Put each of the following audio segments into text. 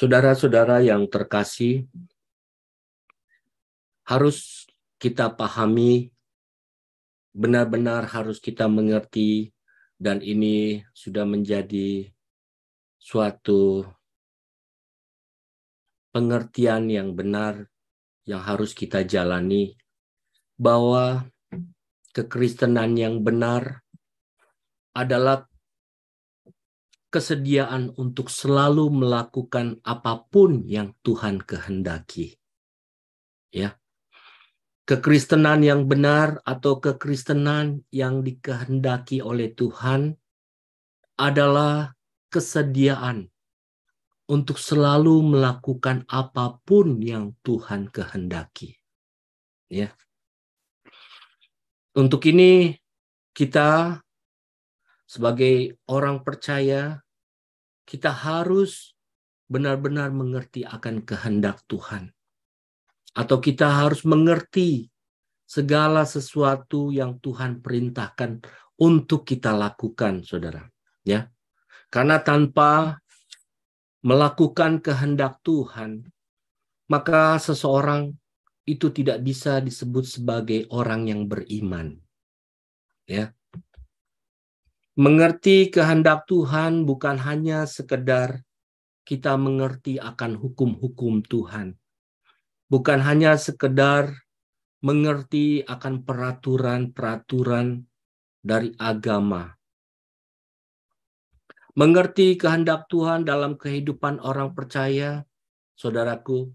Saudara-saudara yang terkasih, harus kita pahami, benar-benar harus kita mengerti, dan ini sudah menjadi suatu pengertian yang benar yang harus kita jalani, bahwa kekristenan yang benar adalah kesediaan untuk selalu melakukan apapun yang Tuhan kehendaki. Ya. Kekristenan yang benar atau kekristenan yang dikehendaki oleh Tuhan adalah kesediaan untuk selalu melakukan apapun yang Tuhan kehendaki. Ya. Untuk ini kita sebagai orang percaya, kita harus benar-benar mengerti akan kehendak Tuhan. Atau kita harus mengerti segala sesuatu yang Tuhan perintahkan untuk kita lakukan, saudara. Ya, karena tanpa melakukan kehendak Tuhan, maka seseorang itu tidak bisa disebut sebagai orang yang beriman. Ya. Mengerti kehendak Tuhan bukan hanya sekedar kita mengerti akan hukum-hukum Tuhan. Bukan hanya sekedar mengerti akan peraturan-peraturan dari agama. Mengerti kehendak Tuhan dalam kehidupan orang percaya, saudaraku,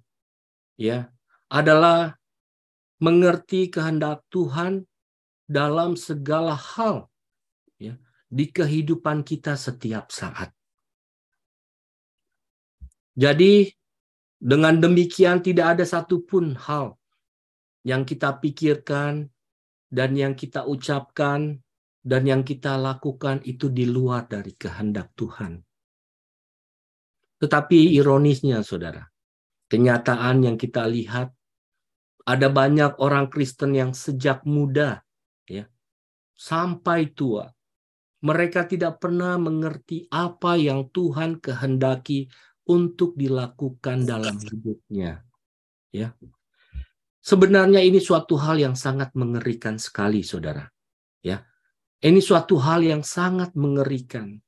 ya, adalah mengerti kehendak Tuhan dalam segala hal, ya, di kehidupan kita setiap saat. Jadi, dengan demikian tidak ada satupun hal yang kita pikirkan dan yang kita ucapkan dan yang kita lakukan itu di luar dari kehendak Tuhan. Tetapi ironisnya, saudara, kenyataan yang kita lihat, ada banyak orang Kristen yang sejak muda, ya, sampai tua, mereka tidak pernah mengerti apa yang Tuhan kehendaki untuk dilakukan dalam hidupnya. Ya. Sebenarnya ini suatu hal yang sangat mengerikan sekali, saudara. Ya. Ini suatu hal yang sangat mengerikan.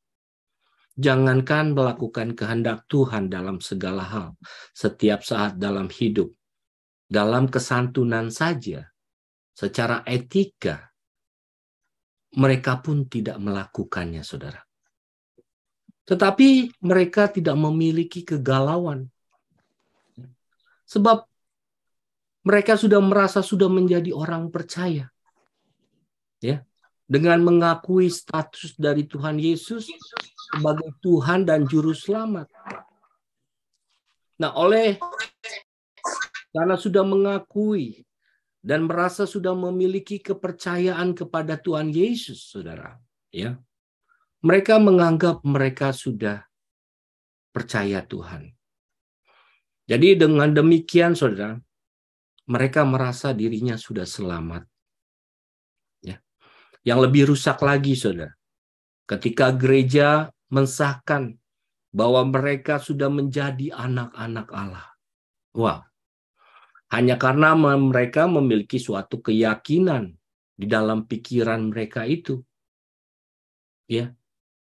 Jangankan melakukan kehendak Tuhan dalam segala hal, setiap saat dalam hidup, dalam kesantunan saja, secara etika, mereka pun tidak melakukannya, saudara. Tetapi mereka tidak memiliki kegalauan. Sebab mereka sudah merasa sudah menjadi orang percaya. Ya, dengan mengakui status dari Tuhan Yesus sebagai Tuhan dan Juru Selamat. Nah, karena sudah mengakui dan merasa sudah memiliki kepercayaan kepada Tuhan Yesus, saudara, ya, mereka menganggap mereka sudah percaya Tuhan. Jadi dengan demikian, saudara, mereka merasa dirinya sudah selamat. Ya. Yang lebih rusak lagi, saudara, ketika gereja mensahkan bahwa mereka sudah menjadi anak-anak Allah. Wow. Hanya karena mereka memiliki suatu keyakinan di dalam pikiran mereka itu. Ya.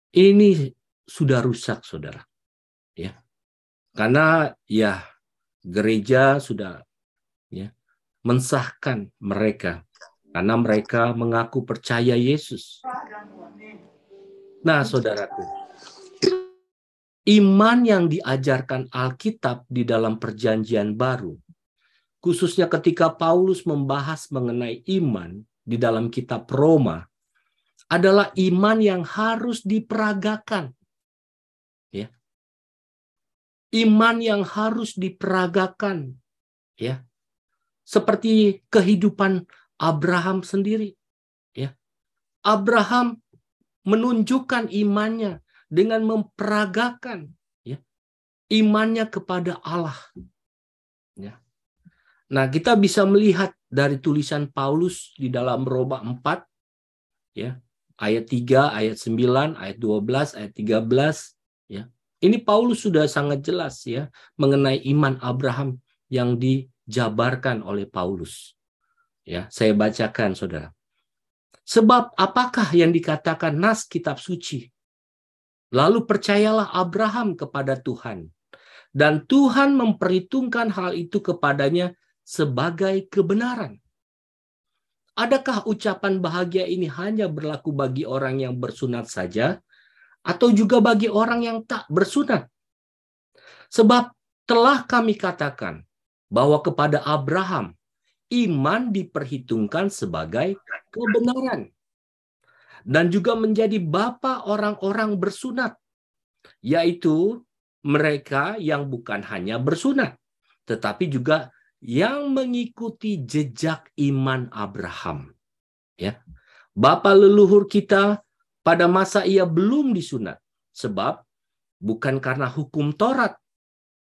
Ini sudah rusak, saudara. Ya. Karena ya gereja sudah, ya, mensahkan mereka karena mereka mengaku percaya Yesus. Nah, saudaraku, iman yang diajarkan Alkitab di dalam Perjanjian Baru, khususnya ketika Paulus membahas mengenai iman di dalam kitab Roma, adalah iman yang harus diperagakan. Ya. Iman yang harus diperagakan. Ya. Seperti kehidupan Abraham sendiri. Ya. Abraham menunjukkan imannya dengan memperagakan, ya, imannya kepada Allah. Ya. Nah, kita bisa melihat dari tulisan Paulus di dalam Roma 4, ya, ayat 3, ayat 9, ayat 12, ayat 13, ya. Ini Paulus sudah sangat jelas ya mengenai iman Abraham yang dijabarkan oleh Paulus. Ya, saya bacakan saudara. Sebab apakah yang dikatakan nas kitab suci? Lalu percayalah Abraham kepada Tuhan, dan Tuhan memperhitungkan hal itu kepadanya sebagai kebenaran. Adakah ucapan bahagia ini hanya berlaku bagi orang yang bersunat saja, atau juga bagi orang yang tak bersunat? Sebab telah kami katakan bahwa kepada Abraham iman diperhitungkan sebagai kebenaran, dan juga menjadi bapa orang-orang bersunat, yaitu mereka yang bukan hanya bersunat, tetapi juga yang mengikuti jejak iman Abraham. Ya, bapa leluhur kita pada masa ia belum disunat, sebab bukan karena hukum Taurat,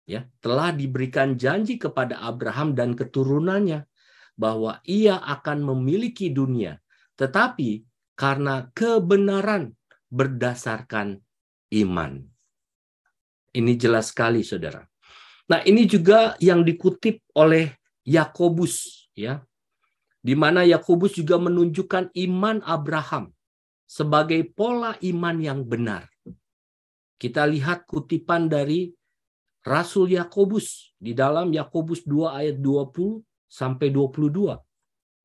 ya, telah diberikan janji kepada Abraham dan keturunannya bahwa ia akan memiliki dunia, tetapi karena kebenaran berdasarkan iman. Ini jelas sekali, saudara. Nah, ini juga yang dikutip oleh Yakobus, ya, di mana Yakobus juga menunjukkan iman Abraham sebagai pola iman yang benar. Kita lihat kutipan dari Rasul Yakobus di dalam Yakobus 2 ayat 20 sampai 22.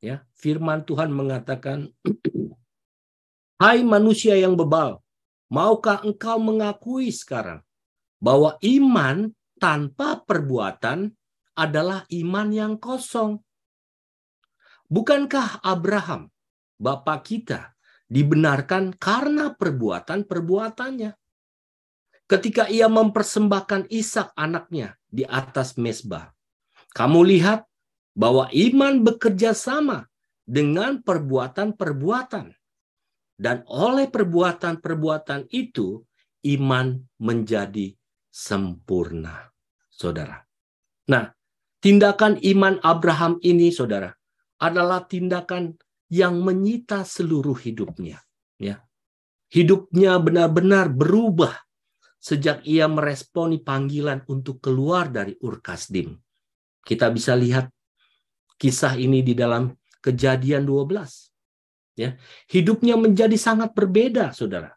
Ya, firman Tuhan mengatakan, "Hai manusia yang bebal, maukah engkau mengakui sekarang bahwa iman tanpa perbuatan adalah iman yang kosong? Bukankah Abraham, bapa kita, dibenarkan karena perbuatan-perbuatannya? Ketika ia mempersembahkan Ishak anaknya di atas mezbah, kamu lihat bahwa iman bekerja sama dengan perbuatan-perbuatan. Dan oleh perbuatan-perbuatan itu, iman menjadi sempurna, saudara." Nah, tindakan iman Abraham ini, saudara, adalah tindakan yang menyita seluruh hidupnya. Ya, hidupnya benar-benar berubah sejak ia meresponi panggilan untuk keluar dari Ur Kasdim. Kita bisa lihat kisah ini di dalam Kejadian 12. Ya, hidupnya menjadi sangat berbeda, saudara.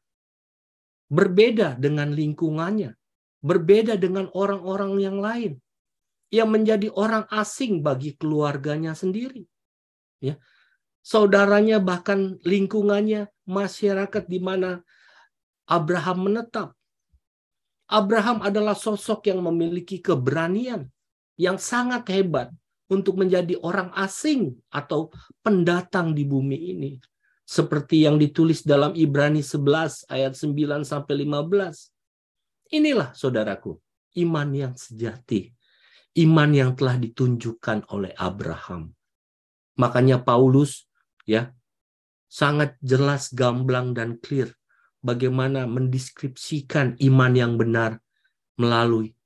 Berbeda dengan lingkungannya, berbeda dengan orang-orang yang lain. Ia menjadi orang asing bagi keluarganya sendiri. Ya, saudaranya, bahkan lingkungannya, masyarakat di mana Abraham menetap. Abraham adalah sosok yang memiliki keberanian yang sangat hebat untuk menjadi orang asing atau pendatang di bumi ini. Seperti yang ditulis dalam Ibrani 11 ayat 9 sampai 15. Inilah, saudaraku, iman yang sejati. Iman yang telah ditunjukkan oleh Abraham. Makanya Paulus, ya, sangat jelas, gamblang, dan clear bagaimana mendeskripsikan iman yang benar melalui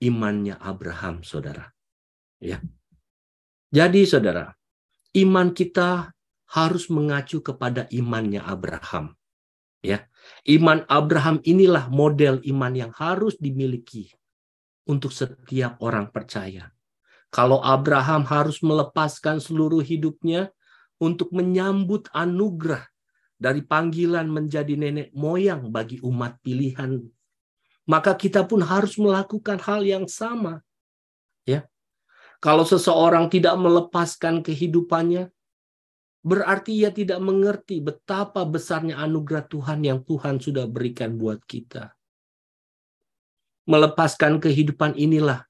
imannya Abraham, saudara. Ya. Jadi, saudara, iman kita harus mengacu kepada imannya Abraham. Ya, iman Abraham inilah model iman yang harus dimiliki untuk setiap orang percaya. Kalau Abraham harus melepaskan seluruh hidupnya untuk menyambut anugerah dari panggilan menjadi nenek moyang bagi umat pilihan, maka kita pun harus melakukan hal yang sama. Ya, kalau seseorang tidak melepaskan kehidupannya, berarti ia tidak mengerti betapa besarnya anugerah Tuhan yang Tuhan sudah berikan buat kita. Melepaskan kehidupan inilah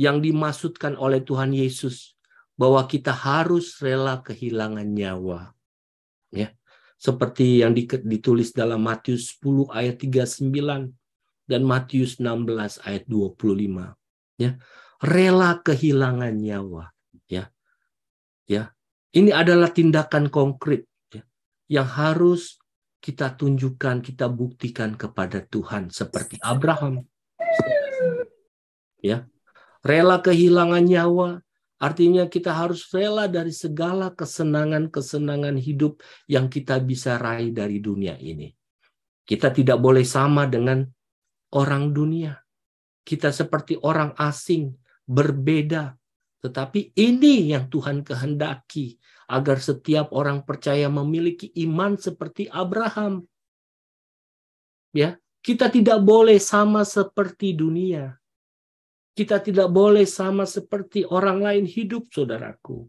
yang dimaksudkan oleh Tuhan Yesus, bahwa kita harus rela kehilangan nyawa. Ya, seperti yang ditulis dalam Matius 10 ayat 39 dan Matius 16 ayat 25. Ya, rela kehilangan nyawa. Ya, ya, ini adalah tindakan konkret, ya, yang harus kita tunjukkan, kita buktikan kepada Tuhan seperti Abraham. Ya, rela kehilangan nyawa artinya kita harus rela dari segala kesenangan-kesenangan hidup yang kita bisa raih dari dunia ini. Kita tidak boleh sama dengan orang dunia. Kita seperti orang asing, berbeda. Tetapi ini yang Tuhan kehendaki, agar setiap orang percaya memiliki iman seperti Abraham. Ya, kita tidak boleh sama seperti dunia. Kita tidak boleh sama seperti orang lain hidup, saudaraku.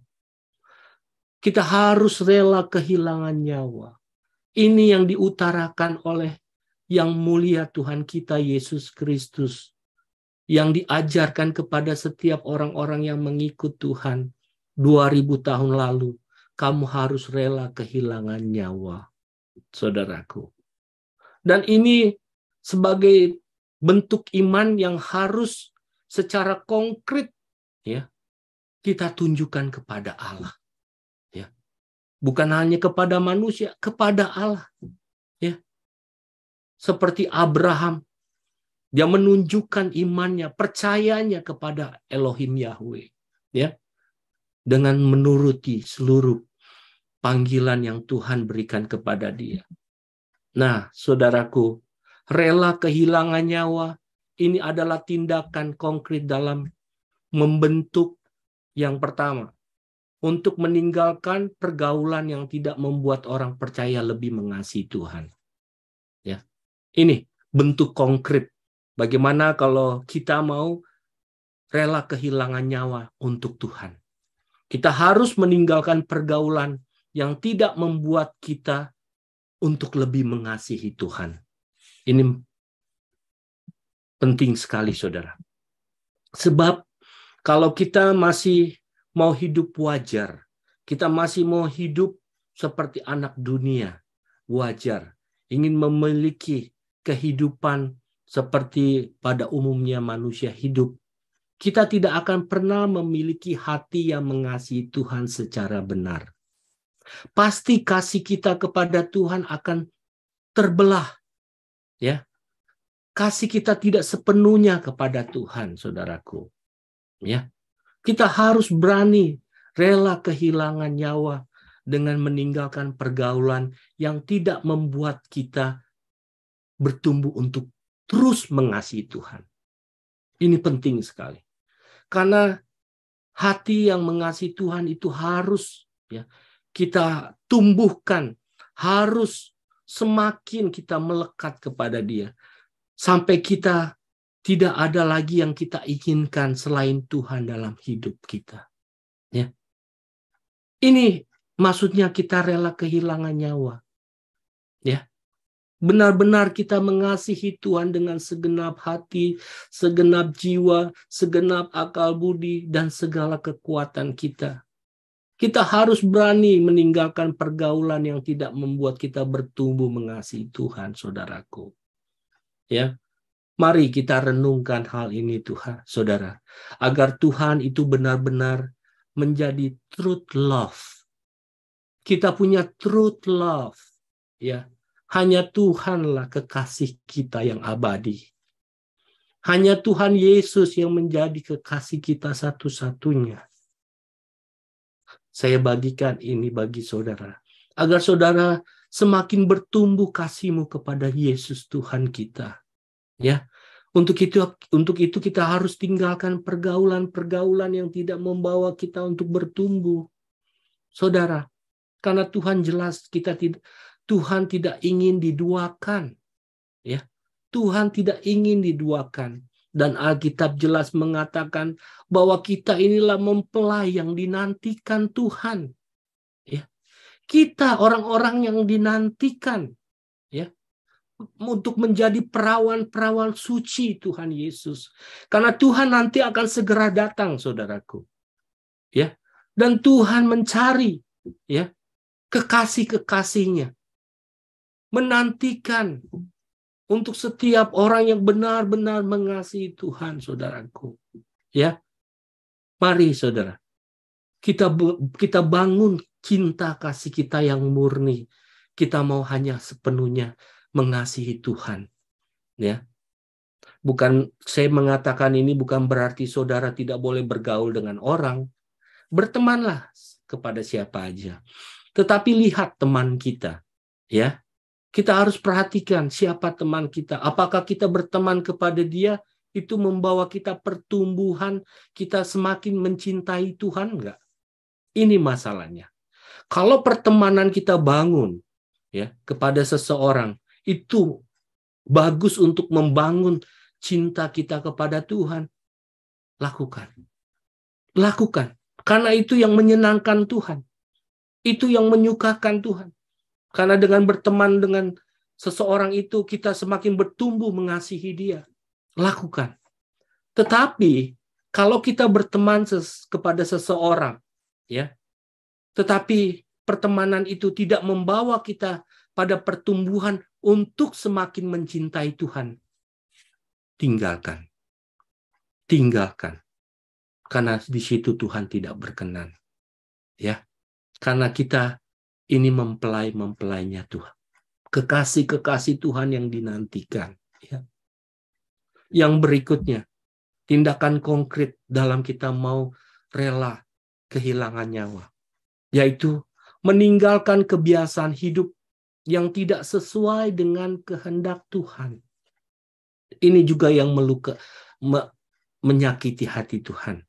Kita harus rela kehilangan nyawa. Ini yang diutarakan oleh yang mulia Tuhan kita Yesus Kristus, yang diajarkan kepada setiap orang-orang yang mengikut Tuhan 2000 tahun lalu. Kamu harus rela kehilangan nyawa, saudaraku. Dan ini sebagai bentuk iman yang harus secara konkret, ya, kita tunjukkan kepada Allah. Ya. Bukan hanya kepada manusia, kepada Allah. Ya. Seperti Abraham, dia menunjukkan imannya, percayanya kepada Elohim Yahweh, ya, dengan menuruti seluruh panggilan yang Tuhan berikan kepada dia. Nah, saudaraku, rela kehilangan nyawa ini adalah tindakan konkret dalam membentuk yang pertama, untuk meninggalkan pergaulan yang tidak membuat orang percaya lebih mengasihi Tuhan. Ya, ini bentuk konkret. Bagaimana kalau kita mau rela kehilangan nyawa untuk Tuhan? Kita harus meninggalkan pergaulan yang tidak membuat kita untuk lebih mengasihi Tuhan. Ini penting sekali, saudara. Sebab kalau kita masih mau hidup wajar, kita masih mau hidup seperti anak dunia, wajar, ingin memiliki kehidupan seperti pada umumnya manusia hidup, kita tidak akan pernah memiliki hati yang mengasihi Tuhan secara benar. Pasti kasih kita kepada Tuhan akan terbelah. Ya, kasih kita tidak sepenuhnya kepada Tuhan, saudaraku. Ya, kita harus berani rela kehilangan nyawa dengan meninggalkan pergaulan yang tidak membuat kita bertumbuh untuk terus mengasihi Tuhan. Ini penting sekali. Karena hati yang mengasihi Tuhan itu harus, ya, kita tumbuhkan, harus semakin kita melekat kepada Dia. Sampai kita tidak ada lagi yang kita inginkan selain Tuhan dalam hidup kita. Ya. Ini maksudnya kita rela kehilangan nyawa. Ya. Benar-benar kita mengasihi Tuhan dengan segenap hati, segenap jiwa, segenap akal budi, dan segala kekuatan kita. Kita harus berani meninggalkan pergaulan yang tidak membuat kita bertumbuh mengasihi Tuhan, saudaraku. Ya, mari kita renungkan hal ini, Tuhan, saudara, agar Tuhan itu benar-benar menjadi truth love. Kita punya truth love, ya. Hanya Tuhanlah kekasih kita yang abadi. Hanya Tuhan Yesus yang menjadi kekasih kita satu-satunya. Saya bagikan ini bagi saudara, agar saudara semakin bertumbuh kasih-Mu kepada Yesus Tuhan kita. Ya, untuk itu kita harus tinggalkan pergaulan-pergaulan yang tidak membawa kita untuk bertumbuh, saudara. Karena Tuhan jelas Tuhan tidak ingin diduakan, ya. Tuhan tidak ingin diduakan, dan Alkitab jelas mengatakan bahwa kita inilah mempelai yang dinantikan Tuhan, ya. Kita orang-orang yang dinantikan, ya, untuk menjadi perawan-perawan suci Tuhan Yesus. Karena Tuhan nanti akan segera datang, saudaraku. Ya. Dan Tuhan mencari, ya, kekasih-kekasihnya. Menantikan untuk setiap orang yang benar-benar mengasihi Tuhan, saudaraku. Ya. Mari, saudara. Kita bangun cinta kasih kita yang murni. Kita mau hanya sepenuhnya mengasihi Tuhan. Ya. Bukan, saya mengatakan ini bukan berarti saudara tidak boleh bergaul dengan orang. Bertemanlah kepada siapa aja. Tetapi lihat teman kita, ya. Kita harus perhatikan siapa teman kita. Apakah kita berteman kepada dia itu membawa kita pertumbuhan, kita semakin mencintai Tuhan enggak? Ini masalahnya. Kalau pertemanan kita bangun ya kepada seseorang, itu bagus untuk membangun cinta kita kepada Tuhan. Lakukan. Lakukan. Karena itu yang menyenangkan Tuhan. Itu yang menyukakan Tuhan. Karena dengan berteman dengan seseorang itu, kita semakin bertumbuh mengasihi dia. Lakukan. Tetapi, kalau kita berteman kepada seseorang, ya, tetapi pertemanan itu tidak membawa kita pada pertumbuhan untuk semakin mencintai Tuhan, tinggalkan. Tinggalkan. Karena di situ Tuhan tidak berkenan. Ya. Karena kita ini mempelai-mempelainya Tuhan. Kekasih-kekasih Tuhan yang dinantikan. Ya. Yang berikutnya, tindakan konkret dalam kita mau rela kehilangan nyawa. Yaitu meninggalkan kebiasaan hidup yang tidak sesuai dengan kehendak Tuhan. Ini juga yang menyakiti hati Tuhan.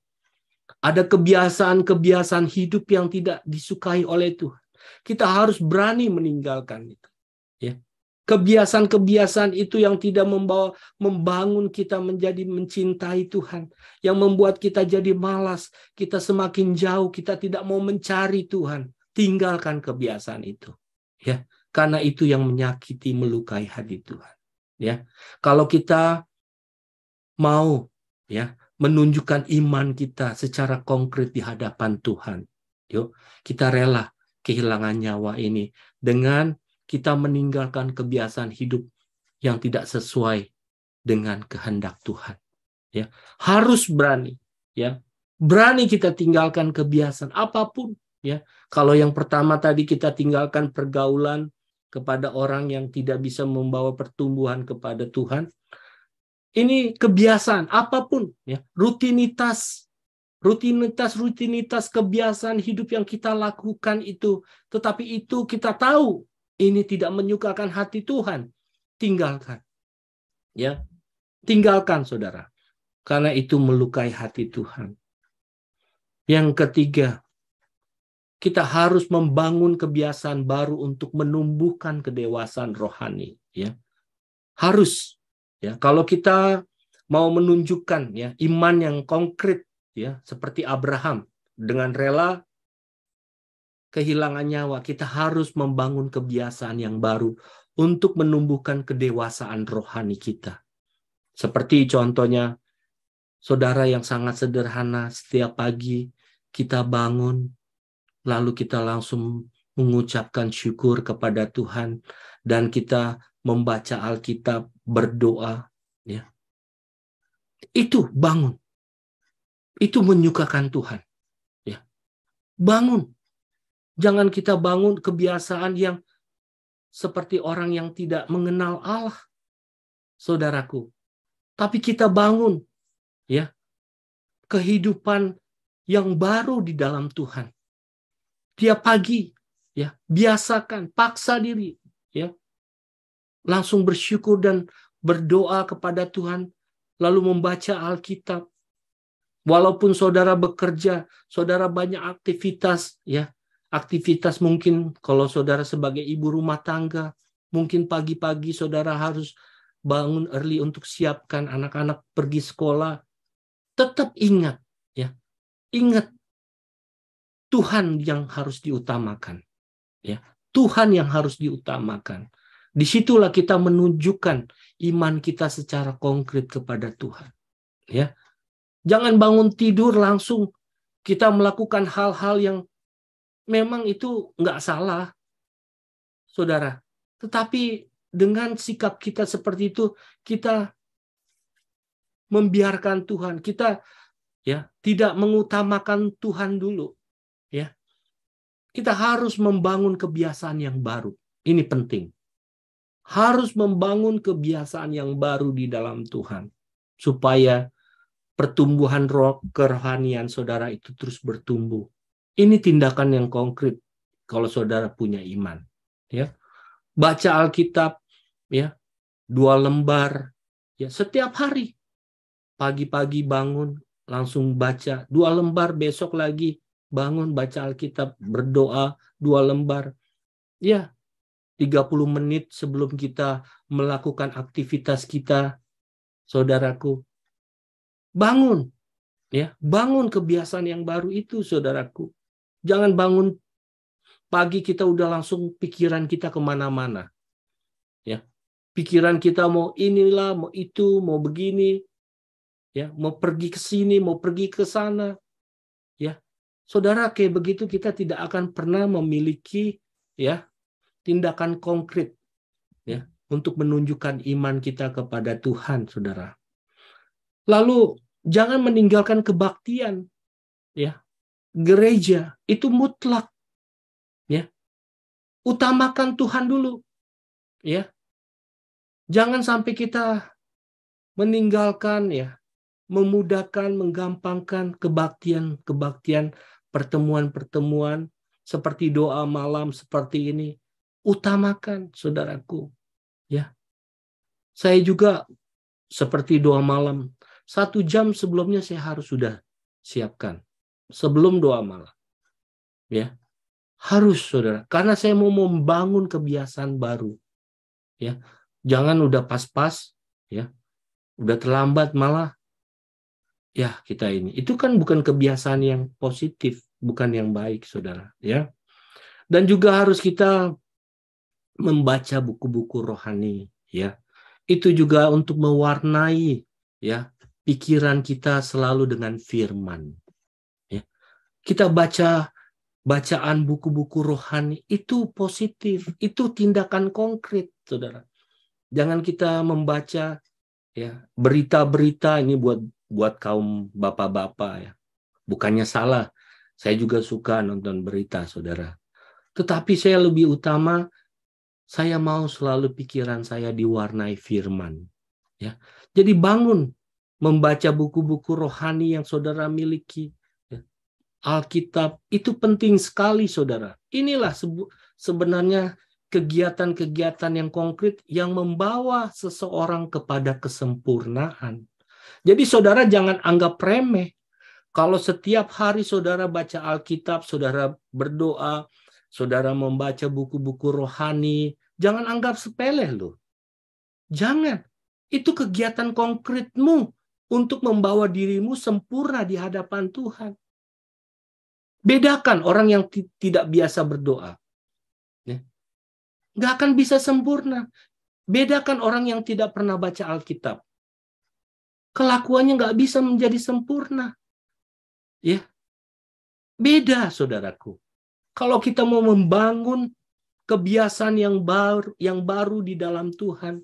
Ada kebiasaan-kebiasaan hidup yang tidak disukai oleh Tuhan. Kita harus berani meninggalkan itu. Ya. Kebiasaan-kebiasaan itu yang tidak membangun kita menjadi mencintai Tuhan. Yang membuat kita jadi malas. Kita semakin jauh, kita tidak mau mencari Tuhan. Tinggalkan kebiasaan itu. Ya. Karena itu yang menyakiti, melukai hati Tuhan. Ya. Kalau kita mau ya menunjukkan iman kita secara konkret di hadapan Tuhan. Yuk, kita rela kehilangan nyawa ini dengan kita meninggalkan kebiasaan hidup yang tidak sesuai dengan kehendak Tuhan. Ya, harus berani, ya. Berani kita tinggalkan kebiasaan apapun, ya. Kalau yang pertama tadi kita tinggalkan pergaulan kepada orang yang tidak bisa membawa pertumbuhan kepada Tuhan. Ini kebiasaan apapun, ya, rutinitas kebiasaan hidup yang kita lakukan itu, tetapi itu kita tahu ini tidak menyukakan hati Tuhan, tinggalkan, ya, tinggalkan saudara, karena itu melukai hati Tuhan. Yang ketiga, kita harus membangun kebiasaan baru untuk menumbuhkan kedewasaan rohani, ya, harus. Ya, kalau kita mau menunjukkan ya iman yang konkret ya seperti Abraham dengan rela kehilangan nyawa, kita harus membangun kebiasaan yang baru untuk menumbuhkan kedewasaan rohani kita. Seperti contohnya saudara yang sangat sederhana, setiap pagi kita bangun lalu kita langsung mengucapkan syukur kepada Tuhan dan kita membaca Alkitab, berdoa, ya. Itu bangun. Itu menyukakan Tuhan. Ya. Bangun. Jangan kita bangun kebiasaan yang seperti orang yang tidak mengenal Allah, saudaraku. Tapi kita bangun, ya, kehidupan yang baru di dalam Tuhan. Tiap pagi, ya, biasakan, paksa diri, ya. Langsung bersyukur dan berdoa kepada Tuhan, lalu membaca Alkitab. Walaupun saudara bekerja, saudara banyak aktivitas, ya, aktivitas mungkin kalau saudara sebagai ibu rumah tangga, mungkin pagi-pagi saudara harus bangun early untuk siapkan anak-anak pergi sekolah. Tetap ingat, ya, ingat Tuhan yang harus diutamakan, ya, Tuhan yang harus diutamakan. Disitulah kita menunjukkan iman kita secara konkret kepada Tuhan. Ya, jangan bangun tidur langsung kita melakukan hal-hal yang memang itu nggak salah, saudara. Tetapi dengan sikap kita seperti itu, kita membiarkan Tuhan, kita ya tidak mengutamakan Tuhan dulu. Ya, kita harus membangun kebiasaan yang baru. Ini penting. Harus membangun kebiasaan yang baru di dalam Tuhan supaya pertumbuhan kerohanian saudara itu terus bertumbuh. Ini tindakan yang konkret kalau saudara punya iman, ya. Baca Alkitab, ya, 2 lembar, ya, setiap hari. Pagi-pagi bangun, langsung baca 2 lembar, besok lagi bangun, baca Alkitab, berdoa 2 lembar. Ya, 30 menit sebelum kita melakukan aktivitas kita, saudaraku. Bangun, ya, bangun kebiasaan yang baru itu, saudaraku. Jangan bangun pagi kita udah langsung pikiran kita kemana-mana. Ya, pikiran kita mau inilah, mau itu, mau begini, ya, mau pergi ke sini, mau pergi ke sana, ya. Saudara, kayak begitu kita tidak akan pernah memiliki, ya, tindakan konkret, ya, untuk menunjukkan iman kita kepada Tuhan, saudara. Lalu jangan meninggalkan kebaktian, ya. Gereja itu mutlak, ya. Utamakan Tuhan dulu, ya. Jangan sampai kita meninggalkan, ya, memudahkan, menggampangkan kebaktian, pertemuan-pertemuan seperti doa malam seperti ini. Utamakan, saudaraku, ya. Saya juga seperti doa malam, 1 jam sebelumnya saya harus sudah siapkan sebelum doa malam, ya. Harus, saudara, karena saya mau membangun kebiasaan baru, ya. Jangan udah pas-pas, ya, udah terlambat malah, ya, kita ini. Itu kan bukan kebiasaan yang positif, bukan yang baik, saudara, ya. Dan juga harus kita membaca buku-buku rohani, ya. Itu juga untuk mewarnai, ya, pikiran kita selalu dengan firman, ya. Kita baca bacaan buku-buku rohani itu positif, itu tindakan konkret, saudara. Jangan kita membaca, ya, berita-berita ini buat kaum bapak-bapak, ya. Bukannya salah, saya juga suka nonton berita, saudara. Tetapi saya lebih utama, saya mau selalu pikiran saya diwarnai firman, ya. Jadi bangun membaca buku-buku rohani yang saudara miliki. Alkitab itu penting sekali, saudara. Inilah sebenarnya kegiatan-kegiatan yang konkret yang membawa seseorang kepada kesempurnaan. Jadi saudara jangan anggap remeh. Kalau setiap hari saudara baca Alkitab, saudara berdoa, saudara membaca buku-buku rohani, jangan anggap sepele loh. Jangan. Itu kegiatan konkretmu untuk membawa dirimu sempurna di hadapan Tuhan. Bedakan orang yang tidak biasa berdoa. Nggak akan bisa sempurna. Bedakan orang yang tidak pernah baca Alkitab. Kelakuannya nggak bisa menjadi sempurna. Ya, beda, saudaraku. Kalau kita mau membangun kebiasaan yang baru di dalam Tuhan,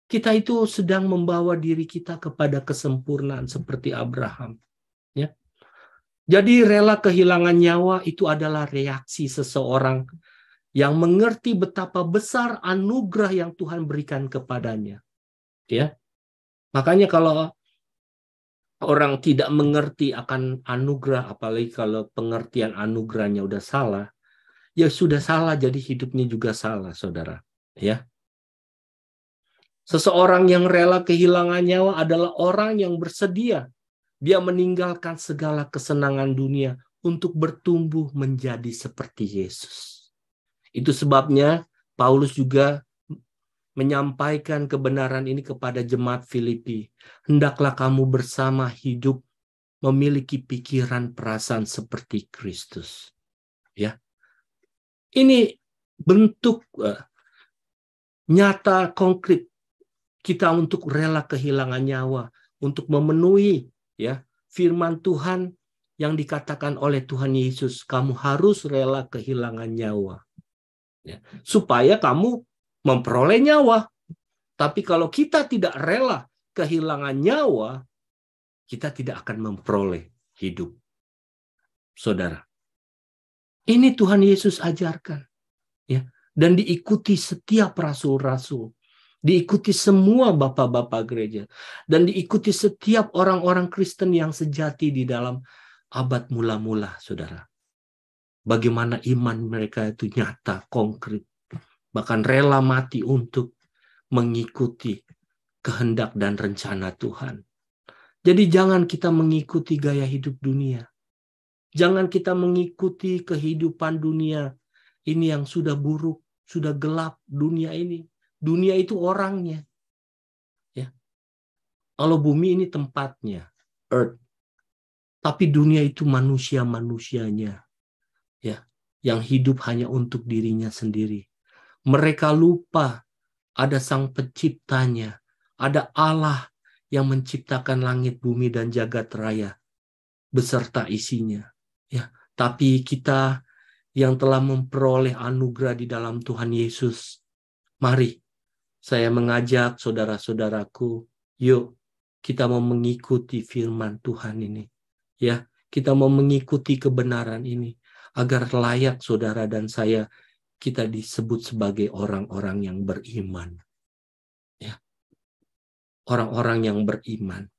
kita itu sedang membawa diri kita kepada kesempurnaan seperti Abraham. Ya. Jadi rela kehilangan nyawa itu adalah reaksi seseorang yang mengerti betapa besar anugerah yang Tuhan berikan kepadanya. Ya. Makanya kalau orang tidak mengerti akan anugerah, apalagi kalau pengertian anugerahnya udah salah, ya sudah salah, jadi hidupnya juga salah, saudara. Ya. Seseorang yang rela kehilangan nyawa adalah orang yang bersedia. Dia meninggalkan segala kesenangan dunia untuk bertumbuh menjadi seperti Yesus. Itu sebabnya Paulus juga menyampaikan kebenaran ini kepada jemaat Filipi. Hendaklah kamu bersama hidup memiliki pikiran perasaan seperti Kristus. Ya. Ini bentuk nyata konkret kita untuk rela kehilangan nyawa, untuk memenuhi, ya, firman Tuhan yang dikatakan oleh Tuhan Yesus, kamu harus rela kehilangan nyawa, ya, supaya kamu memperoleh nyawa. Tapi kalau kita tidak rela kehilangan nyawa, kita tidak akan memperoleh hidup. Saudara, ini Tuhan Yesus ajarkan, ya, dan diikuti setiap rasul-rasul, diikuti semua bapak-bapak gereja, dan diikuti setiap orang-orang Kristen yang sejati di dalam abad mula-mula, saudara. Bagaimana iman mereka itu nyata, konkret. bahkan rela mati untuk mengikuti kehendak dan rencana Tuhan. Jadi jangan kita mengikuti gaya hidup dunia. Jangan kita mengikuti kehidupan dunia ini yang sudah buruk, sudah gelap dunia ini. Dunia itu orangnya. Ya. Kalau bumi ini tempatnya, earth. Tapi dunia itu manusia-manusianya. Ya, yang hidup hanya untuk dirinya sendiri. Mereka lupa ada Sang Penciptanya, ada Allah yang menciptakan langit, bumi, dan jagat raya beserta isinya. Ya, tapi kita yang telah memperoleh anugerah di dalam Tuhan Yesus, mari saya mengajak saudara-saudaraku, yuk kita mau mengikuti firman Tuhan ini. Ya, kita mau mengikuti kebenaran ini agar layak saudara dan saya kita disebut sebagai orang-orang yang beriman. Ya. Orang-orang yang beriman.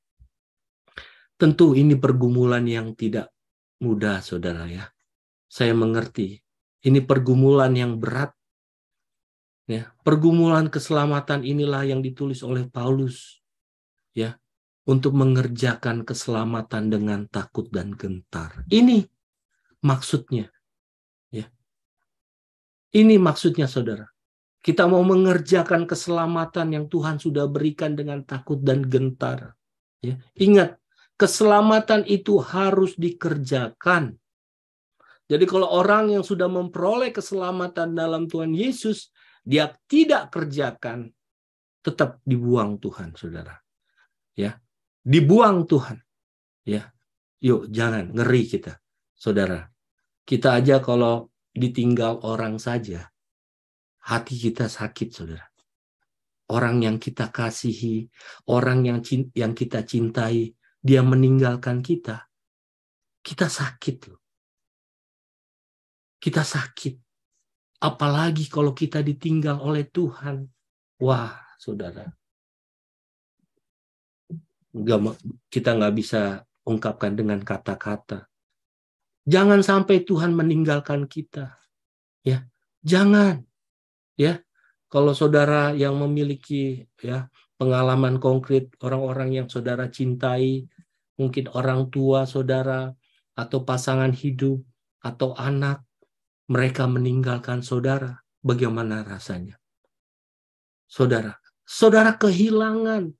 Tentu ini pergumulan yang tidak mudah, saudara ya. Saya mengerti. Ini pergumulan yang berat. Ya, pergumulan keselamatan inilah yang ditulis oleh Paulus. Ya, untuk mengerjakan keselamatan dengan takut dan gentar. Ini maksudnya. Ya. Ini maksudnya, saudara. Kita mau mengerjakan keselamatan yang Tuhan sudah berikan dengan takut dan gentar. Ya. Ingat, keselamatan itu harus dikerjakan. Jadi kalau orang yang sudah memperoleh keselamatan dalam Tuhan Yesus, dia tidak kerjakan, tetap dibuang Tuhan, saudara. Ya, dibuang Tuhan. Ya, yuk jangan ngeri kita, saudara. Kita aja kalau ditinggal orang saja, hati kita sakit, saudara. Orang yang kita kasihi, orang yang kita cintai, dia meninggalkan kita. Kita sakit loh. Kita sakit. Apalagi kalau kita ditinggal oleh Tuhan. Wah, saudara. Kita nggak bisa ungkapkan dengan kata-kata. Jangan sampai Tuhan meninggalkan kita. Ya, jangan. Ya, kalau saudara yang memiliki ya pengalaman konkret, orang-orang yang saudara cintai, mungkin orang tua saudara, atau pasangan hidup, atau anak, mereka meninggalkan saudara, bagaimana rasanya? Saudara kehilangan.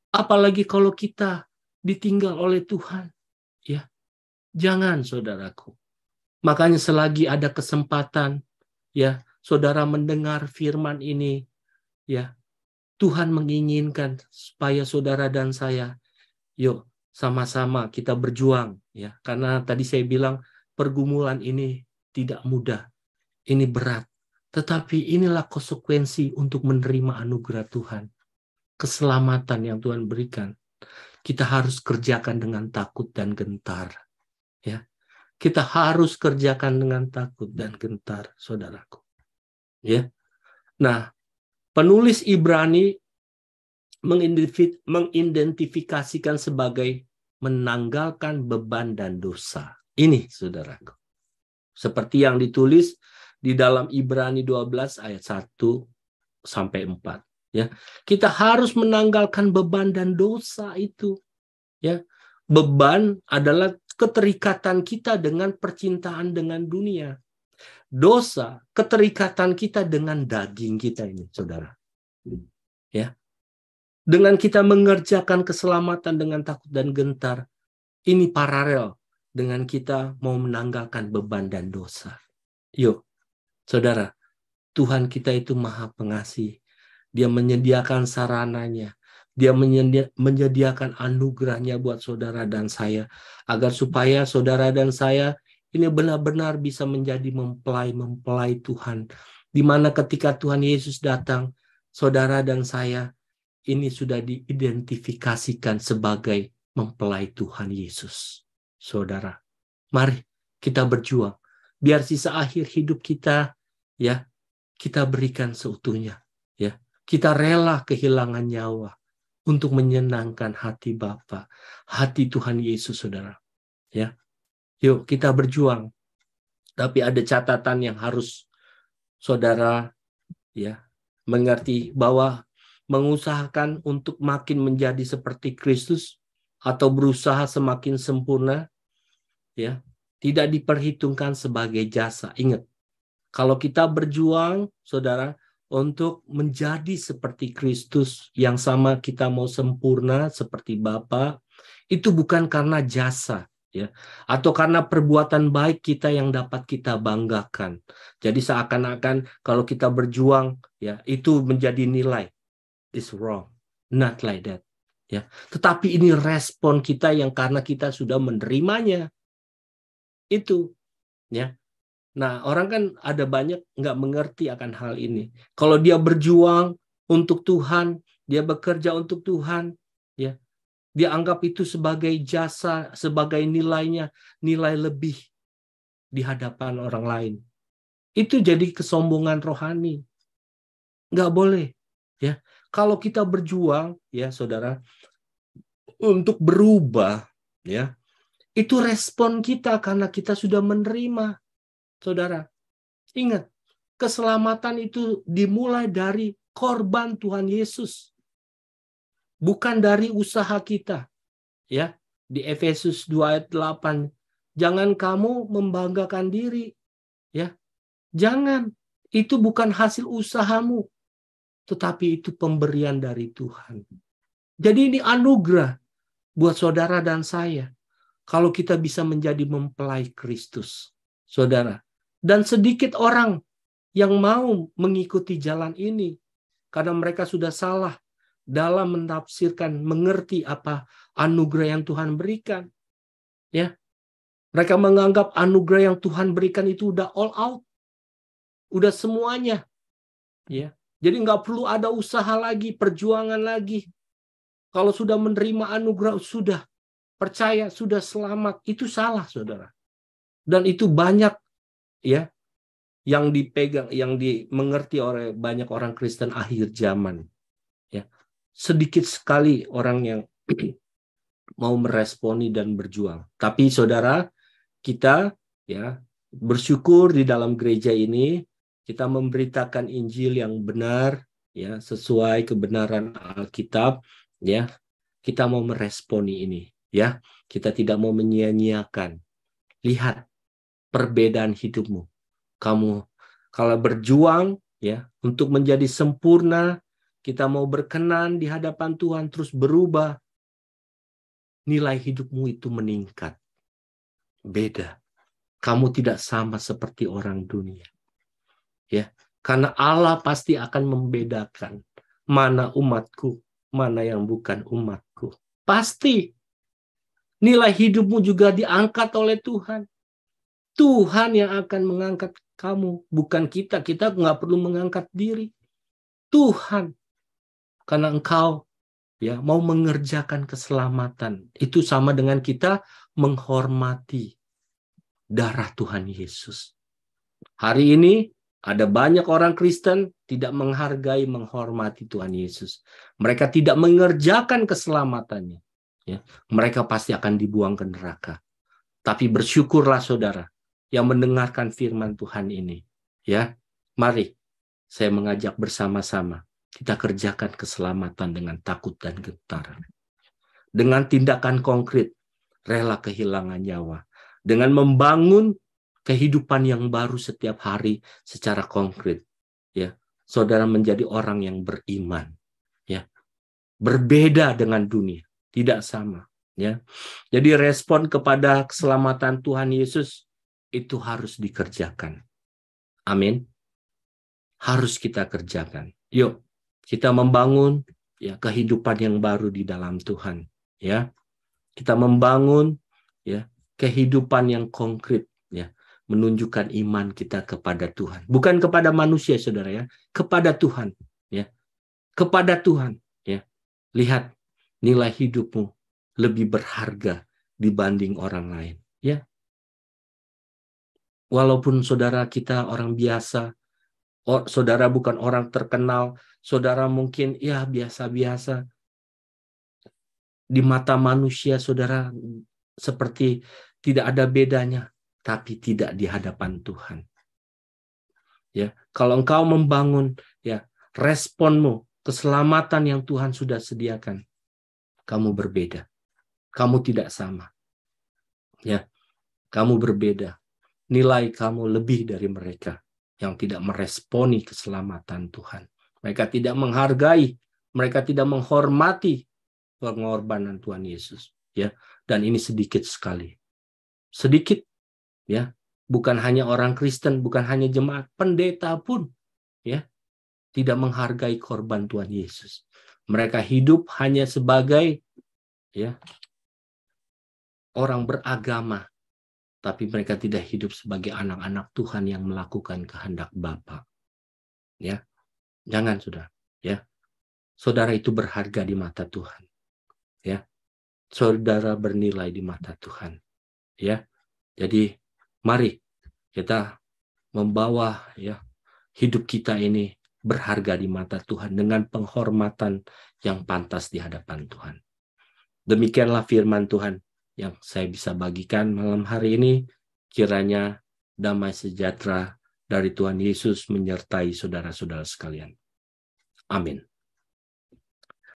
Apalagi kalau kita ditinggal oleh Tuhan. Ya, jangan saudaraku. Makanya selagi ada kesempatan, ya, saudara mendengar firman ini, ya, Tuhan menginginkan supaya saudara dan saya, yuk sama-sama kita berjuang, ya, karena tadi saya bilang pergumulan ini tidak mudah, ini berat, tetapi inilah konsekuensi untuk menerima anugerah Tuhan, keselamatan yang Tuhan berikan. Kita harus kerjakan dengan takut dan gentar, ya. Kita harus kerjakan dengan takut dan gentar, saudaraku. Ya. Nah, penulis Ibrani mengidentifikasikan sebagai menanggalkan beban dan dosa. Ini, saudaraku. Seperti yang ditulis di dalam Ibrani 12 ayat 1 sampai 4. Ya. Kita harus menanggalkan beban dan dosa itu. Ya. Beban adalah keterikatan kita dengan percintaan dengan dunia. Dosa, keterikatan kita dengan daging kita ini, saudara. Ya. Dengan kita mengerjakan keselamatan dengan takut dan gentar, ini paralel dengan kita mau menanggalkan beban dan dosa. Yuk, saudara, Tuhan kita itu Maha Pengasih. Dia menyediakan sarananya. Dia menyediakan anugerahnya buat saudara dan saya. Agar supaya saudara dan saya ini benar-benar bisa menjadi mempelai Tuhan. Di mana ketika Tuhan Yesus datang, saudara dan saya ini sudah diidentifikasikan sebagai mempelai Tuhan Yesus. Saudara, mari kita berjuang. Biar sisa akhir hidup kita, ya, kita berikan seutuhnya. Ya, kita rela kehilangan nyawa untuk menyenangkan hati Bapa, hati Tuhan Yesus, saudara. Ya, yuk kita berjuang. Tapi ada catatan yang harus saudara ya mengerti bahwa mengusahakan untuk makin menjadi seperti Kristus atau berusaha semakin sempurna ya tidak diperhitungkan sebagai jasa. Ingat, kalau kita berjuang, saudara, untuk menjadi seperti Kristus yang sama kita mau sempurna seperti Bapa, itu bukan karena jasa ya atau karena perbuatan baik kita yang dapat kita banggakan. Jadi seakan-akan kalau kita berjuang ya itu menjadi nilai. Is wrong. Not like that. Ya. Tetapi ini respon kita yang karena kita sudah menerimanya. Itu ya. Nah, orang kan ada banyak nggak mengerti akan hal ini. Kalau dia berjuang untuk Tuhan, dia bekerja untuk Tuhan, ya, dia anggap itu sebagai jasa, sebagai nilainya, nilai lebih di hadapan orang lain. Itu jadi kesombongan rohani. Nggak boleh, ya. Kalau kita berjuang, ya, saudara, untuk berubah, ya, itu respon kita karena kita sudah menerima, saudara. Ingat, keselamatan itu dimulai dari korban Tuhan Yesus. Bukan dari usaha kita. Ya, di Efesus 2 ayat 8. Jangan kamu membanggakan diri. Ya, jangan. Itu bukan hasil usahamu. Tetapi itu pemberian dari Tuhan. Jadi ini anugerah buat saudara dan saya. Kalau kita bisa menjadi mempelai Kristus. Saudara. Dan sedikit orang yang mau mengikuti jalan ini karena mereka sudah salah dalam menafsirkan, mengerti apa anugerah yang Tuhan berikan. Ya, mereka menganggap anugerah yang Tuhan berikan itu udah all out, udah semuanya. Ya, jadi nggak perlu ada usaha lagi, perjuangan lagi. Kalau sudah menerima anugerah, sudah percaya, sudah selamat, itu salah, saudara. Dan itu banyak, ya, yang dipegang, yang dimengerti oleh banyak orang Kristen akhir zaman. Ya, sedikit sekali orang yang mau meresponi dan berjuang. Tapi saudara, kita ya bersyukur di dalam gereja ini kita memberitakan Injil yang benar, ya sesuai kebenaran Alkitab, ya. Kita mau meresponi ini, ya. Kita tidak mau menyia-nyiakan. Lihat perbedaan hidupmu. Kamu kalau berjuang ya untuk menjadi sempurna, kita mau berkenan di hadapan Tuhan terus berubah, nilai hidupmu itu meningkat. Beda. Kamu tidak sama seperti orang dunia. Ya, karena Allah pasti akan membedakan mana umatku, mana yang bukan umatku. Pasti. Nilai hidupmu juga diangkat oleh Tuhan. Tuhan yang akan mengangkat kamu, bukan kita. Kita nggak perlu mengangkat diri. Tuhan, karena engkau ya mau mengerjakan keselamatan. Itu sama dengan kita menghormati darah Tuhan Yesus. Hari ini ada banyak orang Kristen tidak menghargai, menghormati Tuhan Yesus. Mereka tidak mengerjakan keselamatannya. Ya, mereka pasti akan dibuang ke neraka. Tapi bersyukurlah saudara yang mendengarkan firman Tuhan ini. Ya, mari saya mengajak bersama-sama kita kerjakan keselamatan dengan takut dan gentar. Dengan tindakan konkret, rela kehilangan nyawa. Dengan membangun kehidupan yang baru setiap hari secara konkret. Ya, saudara menjadi orang yang beriman. Ya, berbeda dengan dunia, tidak sama. Ya, jadi respon kepada keselamatan Tuhan Yesus itu harus dikerjakan. Amin. Harus kita kerjakan. Yuk, kita membangun ya kehidupan yang baru di dalam Tuhan. Ya, kita membangun ya kehidupan yang konkret. Ya, menunjukkan iman kita kepada Tuhan, bukan kepada manusia, saudara ya, kepada Tuhan. Ya, kepada Tuhan. Ya, lihat nilai hidupmu lebih berharga dibanding orang lain. Ya, walaupun saudara kita orang biasa, saudara bukan orang terkenal, saudara mungkin ya biasa-biasa. Di mata manusia saudara seperti tidak ada bedanya, tapi tidak di hadapan Tuhan. Ya, Kalau engkau membangun ya responmu, keselamatan yang Tuhan sudah sediakan, kamu berbeda. Kamu tidak sama. Ya, kamu berbeda. Nilai kamu lebih dari mereka yang tidak meresponi keselamatan Tuhan. Mereka tidak menghargai, mereka tidak menghormati pengorbanan Tuhan Yesus. Ya, dan ini sedikit sekali. Sedikit, ya. Bukan hanya orang Kristen, bukan hanya jemaat, pendeta pun, ya, tidak menghargai korban Tuhan Yesus. Mereka hidup hanya sebagai, ya, orang beragama, tapi mereka tidak hidup sebagai anak-anak Tuhan yang melakukan kehendak Bapa. Ya, jangan saudara. Ya, saudara itu berharga di mata Tuhan. Ya, saudara bernilai di mata Tuhan. Ya, jadi mari kita membawa ya hidup kita ini berharga di mata Tuhan dengan penghormatan yang pantas di hadapan Tuhan. Demikianlah firman Tuhan yang saya bisa bagikan malam hari ini. Kiranya damai sejahtera dari Tuhan Yesus menyertai saudara-saudara sekalian. Amin.